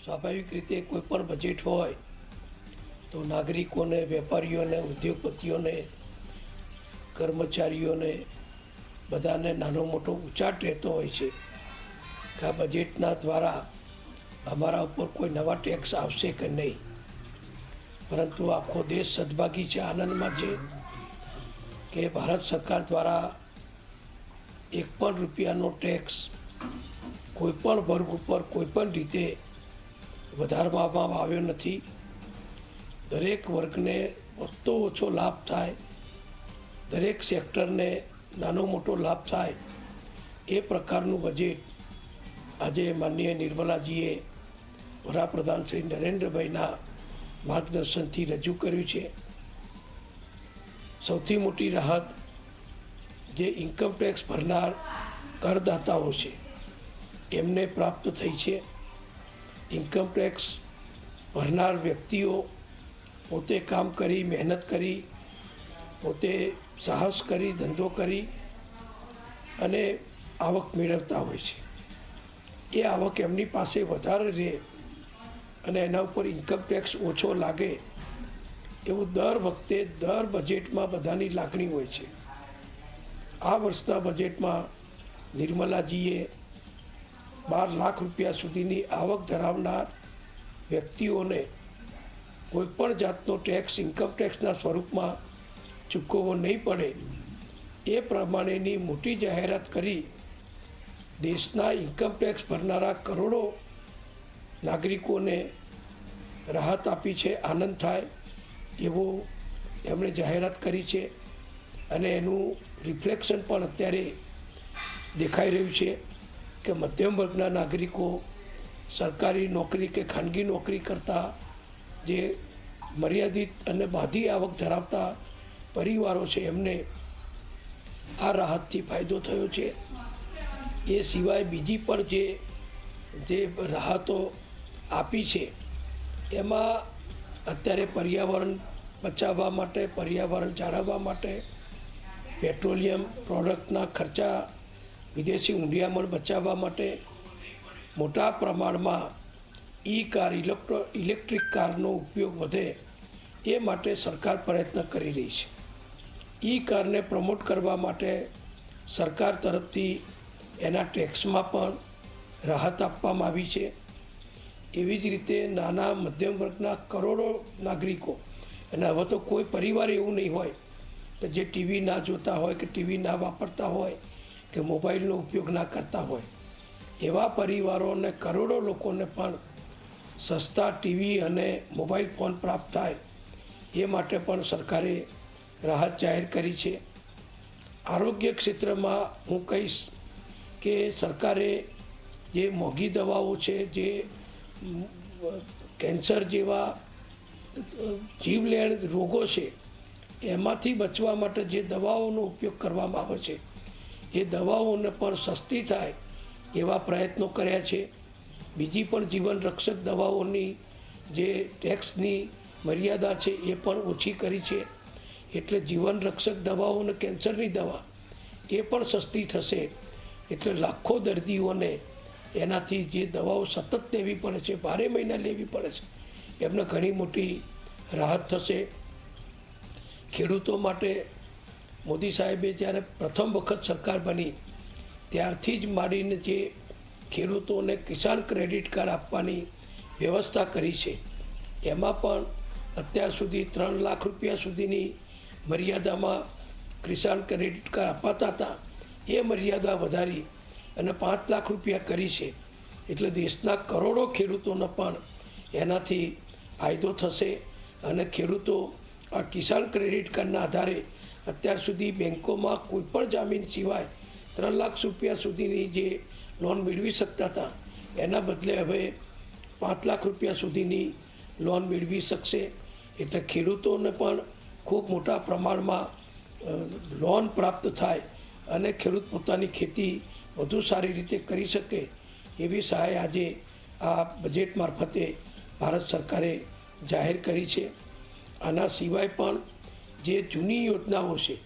સ્વાભાવિક રીતે કોઈ પણ બજેટ હોય તો નાગરિકોને, વેપારીઓને, ઉદ્યોગપતિઓને, કર્મચારીઓને બધાને નાનો મોટો ઉચાટ રહેતો હોય છે કે આ બજેટના દ્વારા અમારા ઉપર કોઈ નવા ટેક્સ આવશે કે નહીં. પરંતુ આખો દેશ સદભાગી છે, આનંદમાં છે કે ભારત સરકાર દ્વારા એક પણ રૂપિયાનો ટેક્સ કોઈપણ વર્ગ ઉપર કોઈપણ રીતે વધારવામાં આવ્યો નથી. દરેક વર્ગને ઓછો ઓછો લાભ થાય, દરેક સેક્ટરને નાનો મોટો લાભ થાય એ પ્રકારનું બજેટ આજે માનનીય નિર્મલાજીએ વડાપ્રધાન શ્રી નરેન્દ્રભાઈના માર્ગદર્શનથી રજૂ કર્યું છે. સૌથી મોટી રાહત જે ઇન્કમ ટેક્સ ભરનાર કરદાતાઓ છે એમને પ્રાપ્ત થઈ છે. ઇન્કમ ટેક્સ ભરનાર વ્યક્તિઓ પોતે કામ કરી, મહેનત કરી, પોતે સાહસ કરી, ધંધો કરી અને આવક મેળવતા હોય છે. એ આવક એમની પાસે વધારે રહે અને એના ઉપર ઇન્કમ ટેક્સ ઓછો લાગે એવું દર વખતે દર બજેટમાં બધાની લાગણી હોય છે. આ વર્ષના બજેટમાં નિર્મલાજીએ 12 લાખ રૂપિયા સુધીની આવક ધરાવનાર વ્યક્તિઓને કોઈપણ જાતનો ટેક્સ ઇન્કમ ટેક્સના સ્વરૂપમાં ચૂકવવો નહીં પડે એ પ્રમાણેની મોટી જાહેરાત કરી દેશના ઇન્કમ ટેક્સ ભરનારા કરોડો નાગરિકોને રાહત આપી છે. આનંદ થાય એવો એમણે જાહેરાત કરી છે અને એનું રિફ્લેક્શન પણ અત્યારે દેખાઈ રહ્યું છે કે મધ્યમ વર્ગના નાગરિકો સરકારી નોકરી કે ખાનગી નોકરી કરતા જે મર્યાદિત અને બાધી આવક ધરાવતા પરિવારો છે એમને આ રાહતથી ફાયદો થયો છે. એ સિવાય બીજી પણ જે રાહતો આપી છે એમાં અત્યારે પર્યાવરણ બચાવવા માટે, પર્યાવરણ જાળવવા માટે પેટ્રોલિયમ પ્રોડક્ટના ખર્ચા, વિદેશી ઊંડિયામણ બચાવવા માટે મોટા પ્રમાણમાં કાર, ઇલેક્ટ્રિક કારનો ઉપયોગ વધે એ માટે સરકાર પ્રયત્ન કરી રહી છે. કારને પ્રમોટ કરવા માટે સરકાર તરફથી એના ટેક્સમાં પણ રાહત આપવામાં આવી છે. એવી જ રીતે નાના મધ્યમ વર્ગના કરોડો નાગરિકો, અને હવે તો કોઈ પરિવાર એવું નહીં હોય કે જે ટીવી ના જોતા હોય કે ટીવી ના વાપરતા હોય કે મોબાઈલનો ઉપયોગ ના કરતા હોય, એવા પરિવારોને કરોડો લોકોને પણ સસ્તા ટીવી અને મોબાઈલ ફોન પ્રાપ્ત થાય એ માટે પણ સરકારે રાહત જાહેર કરી છે. આરોગ્ય ક્ષેત્રમાં હું કહીશ કે સરકારે જે મોંઘી દવાઓ છે, જે કેન્સર જેવા જીવલેણ રોગો છે એમાંથી બચવા માટે જે દવાઓનો ઉપયોગ કરવામાં આવે છે એ દવાઓને પણ સસ્તી થાય એવા પ્રયત્નો કર્યા છે. બીજી પણ જીવન રક્ષક દવાઓની જે ટેક્સની મર્યાદા છે એ પણ ઓછી કરી છે. એટલે જીવન રક્ષક દવાઓ અને કેન્સરની દવા એ પણ સસ્તી થશે. એટલે લાખો દર્દીઓને એનાથી જે દવાઓ સતત લેવી પડે છે, 12 મહિના લેવી પડે છે, એમને ઘણી મોટી રાહત થશે. ખેડૂતો માટે મોદી સાહેબે જ્યારે પ્રથમ વખત સરકાર બની ત્યારથી જ માંડીને જે ખેડૂતોને કિસાન ક્રેડિટ કાર્ડ આપવાની વ્યવસ્થા કરી છે એમાં પણ અત્યાર સુધી 3 લાખ રૂપિયા સુધીની મર્યાદામાં કિસાન ક્રેડિટ કાર્ડ અપાતા હતા એ મર્યાદા વધારી અને 5 લાખ રૂપિયા કરી છે. એટલે દેશના કરોડો ખેડૂતોને પણ એનાથી ફાયદો થશે અને ખેડૂતો આ કિસાન ક્રેડિટ કાર્ડના આધારે અત્યાર સુધી બેંકોમાં કોઈપણ જામીન સિવાય 3 લાખ રૂપિયા સુધીની જે લોન મેળવી શકતા હતા એના બદલે હવે 5 લાખ રૂપિયા સુધીની લોન મેળવી શકશે. એટલે ખેડૂતોને પણ ખૂબ મોટા પ્રમાણમાં લોન પ્રાપ્ત થાય અને ખેડૂત પોતાની ખેતી વધુ સારી રીતે કરી શકે એવી સહાય આજે આ બજેટ મારફતે ભારત સરકારે જાહેર કરી છે. આના સિવાય પણ જે જૂની યોજનાઓ છે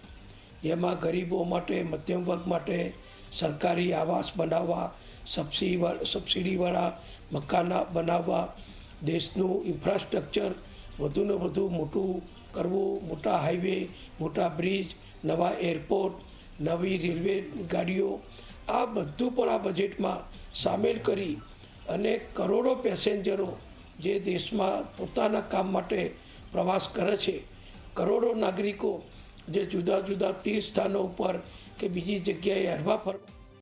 જેમાં ગરીબો માટે, મધ્યમ વર્ગ માટે સરકારી આવાસ બનાવવા, સબસિડીવાળા મકાના બનાવવા, દેશનું ઇન્ફ્રાસ્ટ્રક્ચર વધુને વધુ મોટું કરવું, મોટા હાઈવે, મોટા બ્રિજ, નવા એરપોર્ટ, નવી રેલવે ગાડીઓ, આ બધું પણ આ બજેટમાં સામેલ કરી અને કરોડો પેસેન્જરો જે દેશમાં પોતાના કામ માટે પ્રવાસ કરે છે, કરોડો નાગરિકો જે જુદા જુદા તીર્થ સ્થાનો ઉપર કે બીજી જગ્યાએ હરવા ફરવા